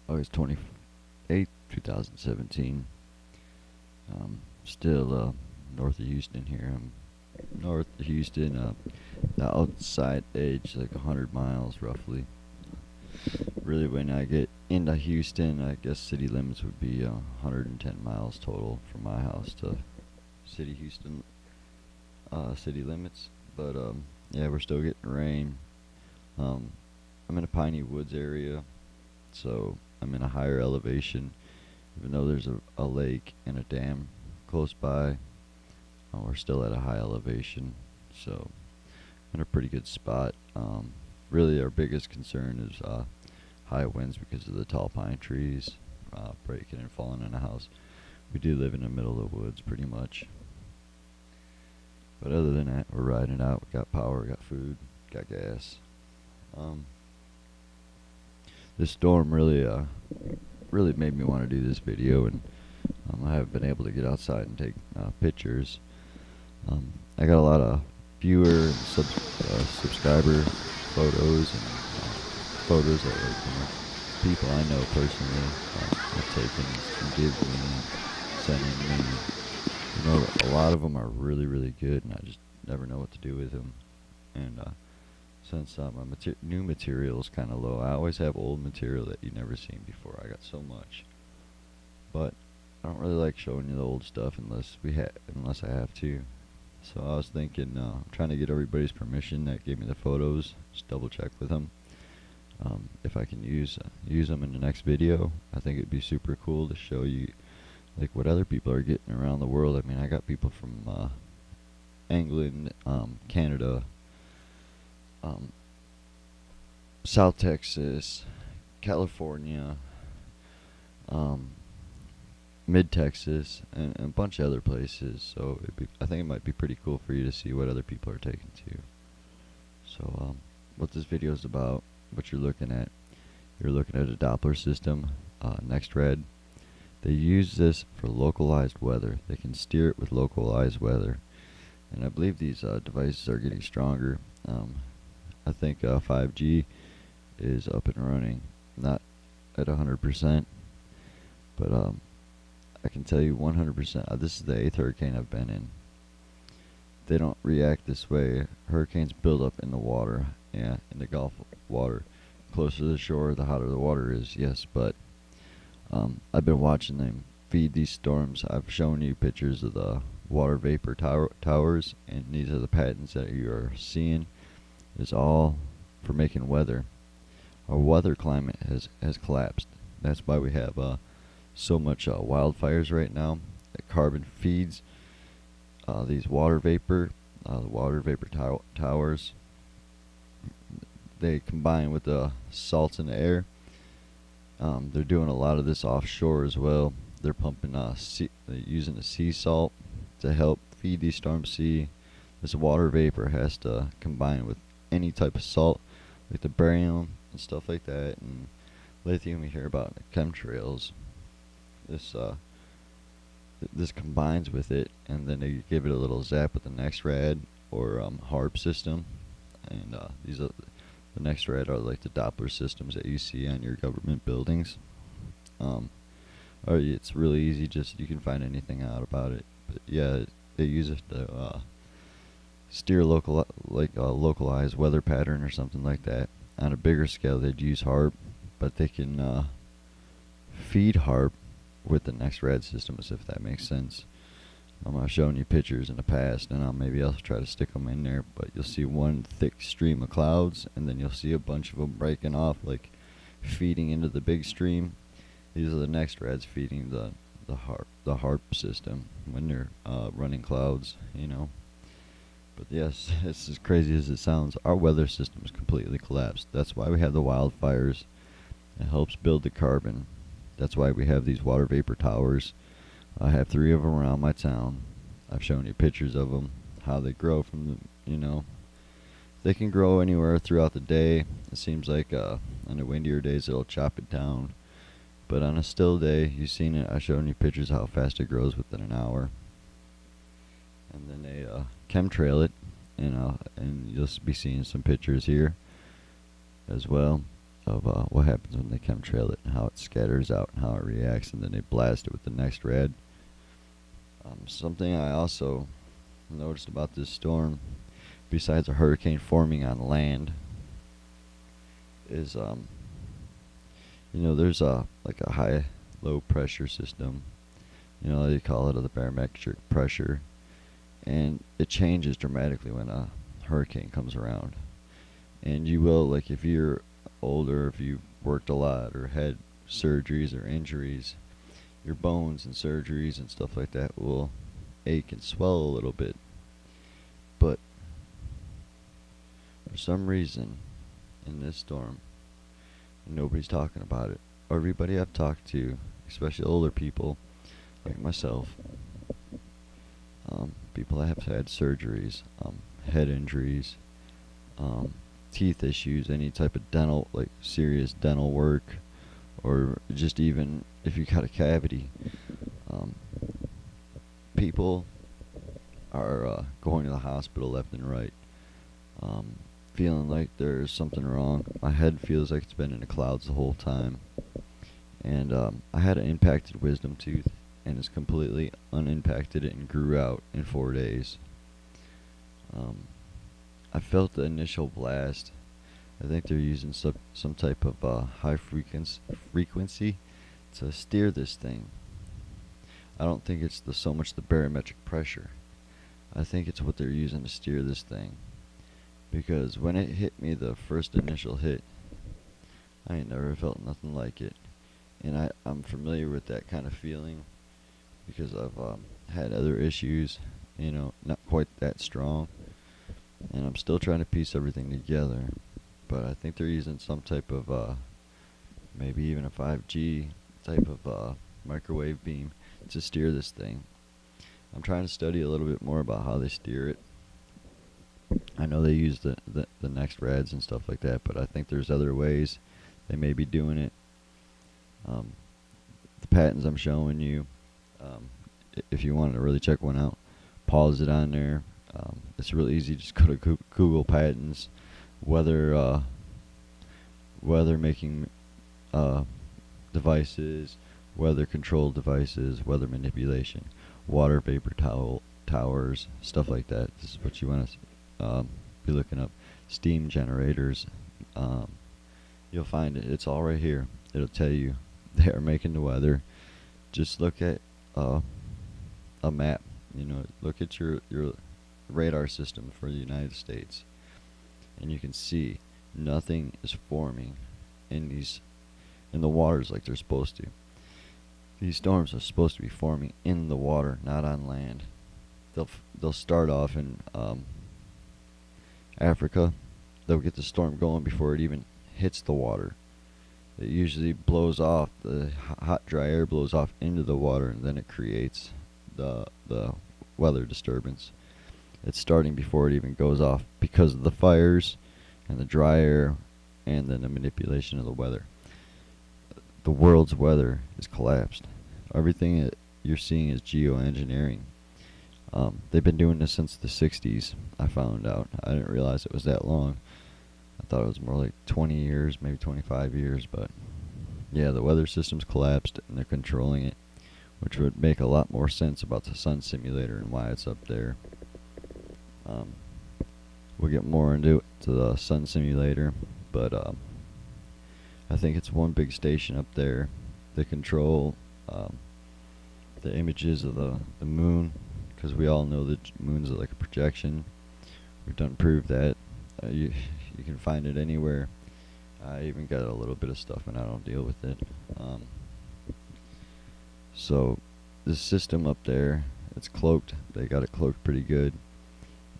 August 28th, 2017. Still north of Houston here. I'm north of Houston, the outside edge, like 100 miles roughly. Really, when I get into Houston, I guess city limits would be 110 miles total from my house to city Houston city limits. But yeah, we're still getting rain. Um, I'm in a piney woods area, so I'm in a higher elevation. Even though there's a lake and a dam close by, we're still at a high elevation, so in a pretty good spot. Really, our biggest concern is high winds because of the tall pine trees breaking and falling in a house. We do live in the middle of the woods, pretty much. But other than that, we're riding it out. We got power, got food, got gas. Um, this storm really made me want to do this video, and I haven't been able to get outside and take pictures. I got a lot of viewer and subscriber photos and photos that people I know personally have taken and give me, sending me. A lot of them are really good, and I just never know what to do with them. And since my new material is kind of low, I always have old material that you've never seen before. I got so much, but I don't really like showing you the old stuff unless I have to. So I was thinking, I'm trying to get everybody's permission that gave me the photos. Just double check with them. If I can use them in the next video, I think it'd be super cool to show you like what other people are getting around the world. I mean, I got people from England, Canada, South Texas, California, um, Mid Texas, and a bunch of other places. So I think it might be pretty cool for you to see what other people are taking too. So what this video is about, what you're looking at a Doppler system, NextRed. They use this for localized weather. They can steer it with localized weather, and I believe these devices are getting stronger. I think 5G is up and running, not at 100%, but I can tell you 100%. This is the 8th hurricane I've been in. They don't react this way. Hurricanes build up in the water, in the Gulf water. Closer to the shore, the hotter the water is, yes, but I've been watching them feed these storms. I've shown you pictures of the water vapor towers, and these are the patterns that you are seeing. It's all for making weather. Our weather climate has collapsed. That's why we have so much wildfires right now. That carbon feeds these water vapor, towers. They combine with the salts in the air. They're doing a lot of this offshore as well. They're pumping using the sea salt to help feed these storms. This water vapor has to combine with any type of salt, like the barium and stuff like that, and lithium we hear about in the chemtrails. This combines with it, and then they give it a little zap with the NextRad or HARP system, and these are the NextRad are like the Doppler systems that you see on your government buildings. Or it's really easy, just you can find anything out about it. But yeah, they use it to steer localized weather pattern or something like that. On a bigger scale, they'd use HARP, but they can feed HARP with the NextRad systems, if that makes sense. I've shown you pictures in the past, and maybe I'll try to stick them in there, but you'll see one thick stream of clouds, and then you'll see a bunch of them breaking off, like feeding into the big stream. These are the NextRads feeding the HARP system when they're running clouds, But yes, it's as crazy as it sounds. Our weather system is completely collapsed. That's why we have the wildfires. It helps build the carbon. That's why we have these water vapor towers. I have 3 of them around my town. I've shown you pictures of them, how they grow from they can grow anywhere throughout the day. It seems like on the windier days it'll chop it down. But on a still day, you've seen it. I've shown you pictures of how fast it grows within an hour. And then they chemtrail it, and you'll be seeing some pictures here as well. of what happens when they chemtrail it and how it scatters out and how it reacts, and then they blast it with the next rad. Something I also noticed about this storm, besides a hurricane forming on land, is there's like a high low pressure system. They call it the barometric pressure, and it changes dramatically when a hurricane comes around. And you will, like, if you're older, if you've worked a lot or had surgeries or injuries, your bones and surgeries and stuff like that will ache and swell a little bit. But for some reason, in this storm, nobody's talking about it. Everybody I've talked to, especially older people like myself, people that have had surgeries, head injuries, teeth issues, any type of dental, like serious dental work, or just even if you got a cavity, people are going to the hospital left and right, feeling like there's something wrong. My head feels like it's been in the clouds the whole time. And I had an impacted wisdom tooth, and it's completely unimpacted it and grew out in 4 days. I felt the initial blast. I think they're using some type of high frequency to steer this thing. I don't think it's so much the barometric pressure. I think it's what they're using to steer this thing. Because when it hit me, the first initial hit, I ain't never felt nothing like it. And I'm familiar with that kind of feeling because I've had other issues, not quite that strong. And I'm still trying to piece everything together. But I think they're using some type of, maybe even a 5G type of microwave beam to steer this thing. I'm trying to study a little bit more about how they steer it. I know they use the next rads and stuff like that, but I think there's other ways they may be doing it. The patents I'm showing you, if you want to really check one out, pause it on there. It's really easy. Just go to Google patents, weather making devices, weather control devices, weather manipulation, water vapor towers, stuff like that. This is what you want to be looking up. Steam generators. You'll find it. It's all right here. It'll tell you they are making the weather. Just look at a map. Look at your radar system for the United States, and you can see nothing is forming in the waters like they're supposed to. These storms are supposed to be forming in the water, not on land. They'll start off in Africa. They'll get the storm going before it even hits the water. It usually blows off, the hot dry air blows off into the water, and then it creates the weather disturbance. It's starting before it even goes off because of the fires and the dry air and then the manipulation of the weather. The world's weather is collapsed. Everything that you're seeing is geoengineering. They've been doing this since the 60s, I found out. I didn't realize it was that long. I thought it was more like 20 years, maybe 25 years, but yeah, the weather system's collapsed and they're controlling it, which would make a lot more sense about the sun simulator and why it's up there. We'll get more into the sun simulator, but I think it's one big station up there. They control the images of the moon, because we all know the moon's like a projection. We've done prove that. You can find it anywhere. I even got a little bit of stuff and I don't deal with it. So this system up there, it's cloaked. They got it cloaked pretty good.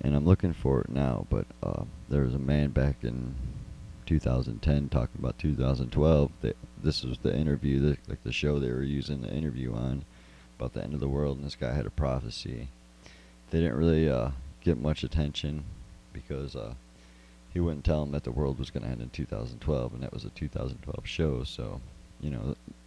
And I'm looking for it now, but there was a man back in 2010 talking about 2012. This was the interview, like the show they were using the interview on, about the end of the world, and this guy had a prophecy. They didn't really get much attention because he wouldn't tell them that the world was going to end in 2012, and that was a 2012 show, so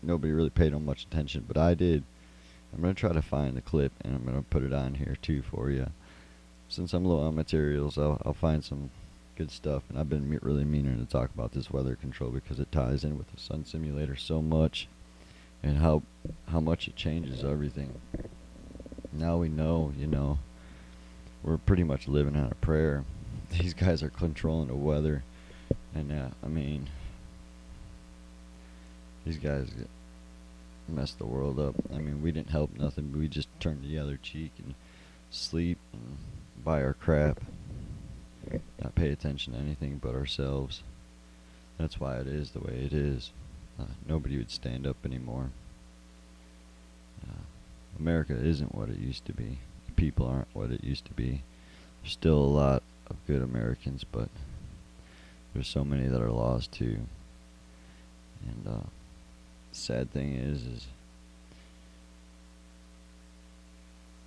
nobody really paid him much attention, but I did. I'm going to try to find the clip, and I'm going to put it on here too for you. Since I'm low on materials, I'll find some good stuff. And I've been really meaning to talk about this weather control because it ties in with the sun simulator so much, and how much it changes everything. Now we know, we're pretty much living on a prayer. These guys are controlling the weather, and I mean, these guys messed the world up. I mean, we didn't help nothing. We just turned the other cheek and sleep and buy our crap, not pay attention to anything but ourselves. That's why it is the way it is. Nobody would stand up anymore. America isn't what it used to be. The people aren't what it used to be. There's still a lot of good Americans, but there's so many that are lost too. And sad thing is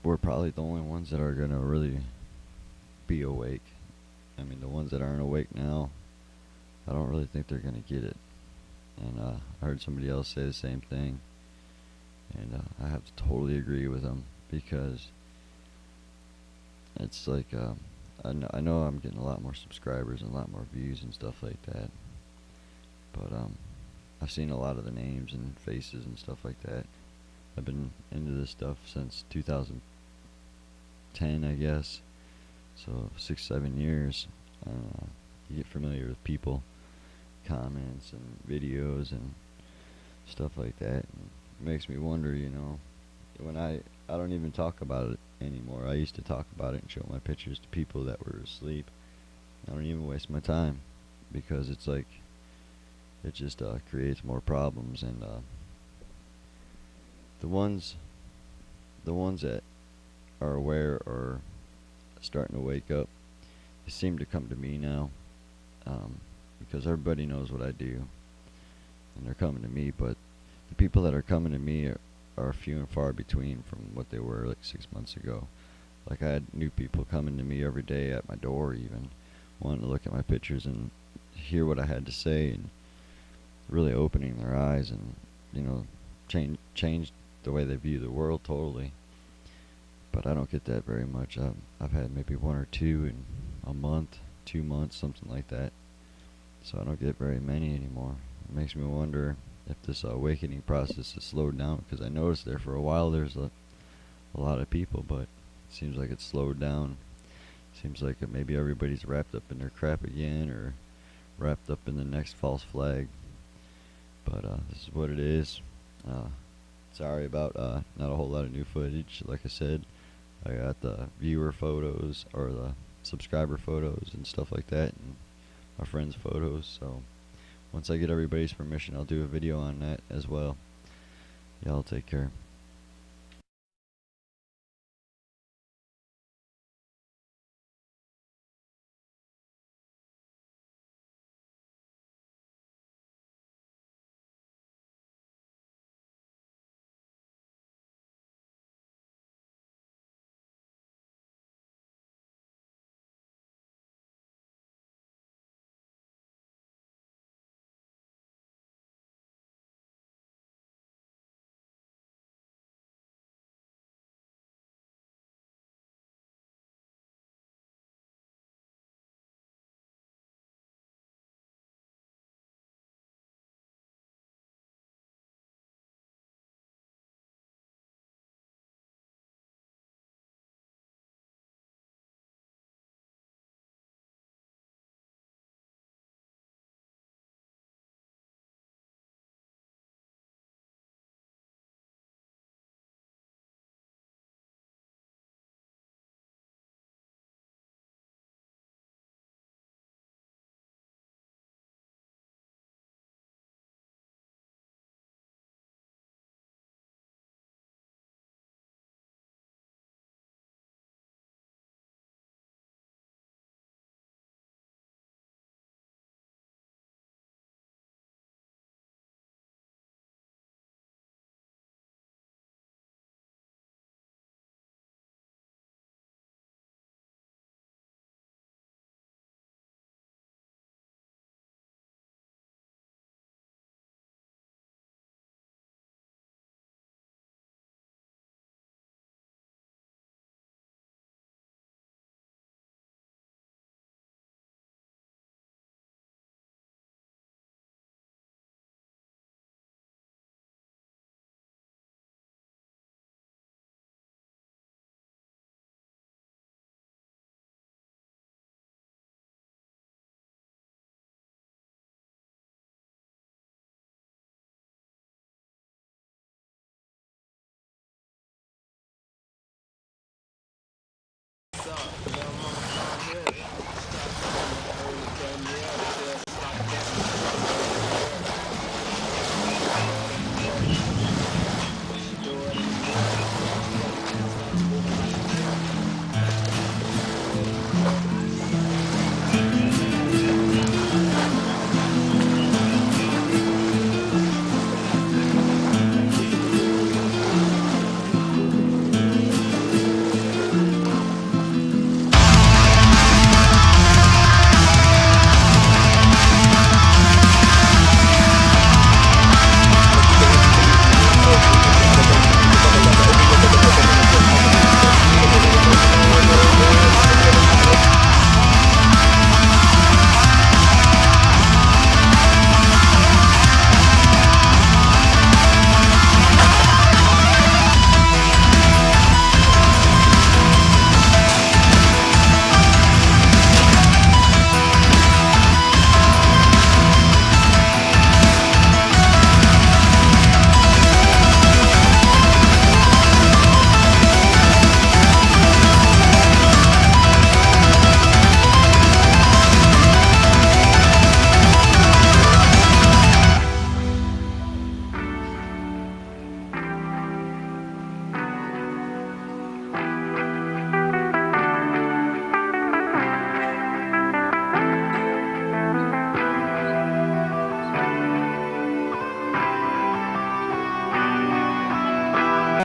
we're probably the only ones that are gonna really be awake. I mean, the ones that aren't awake now, I don't really think they're gonna get it. And I heard somebody else say the same thing, and I have to totally agree with them, because it's like I know I'm getting a lot more subscribers and a lot more views and stuff like that, but I've seen a lot of the names and faces and stuff like that. I've been into this stuff since 2010, I guess, so 6-7 years. You get familiar with people, comments and videos and stuff like that, and it makes me wonder, when I don't even talk about it anymore. I used to talk about it and show my pictures to people that were asleep. I don't even waste my time, because it's like it just creates more problems. And the ones that are aware or starting to wake up, they seem to come to me now, because everybody knows what I do, and they're coming to me. But the people that are coming to me are few and far between from what they were like 6 months ago. Like, I had new people coming to me every day at my door, even wanting to look at my pictures and hear what I had to say, and really opening their eyes, and change the way they view the world totally. But I don't get that very much. I've had maybe one or two in a month, 2 months, something like that. So I don't get very many anymore. It makes me wonder if this awakening process has slowed down, because I noticed there for a while there's a lot of people, but it seems like it's slowed down. Seems like maybe everybody's wrapped up in their crap again, or wrapped up in the next false flag. But this is what it is. Sorry about not a whole lot of new footage. Like I said, I got the viewer photos, or the subscriber photos and stuff like that, and my friends' photos. So once I get everybody's permission, I'll do a video on that as well. Y'all take care.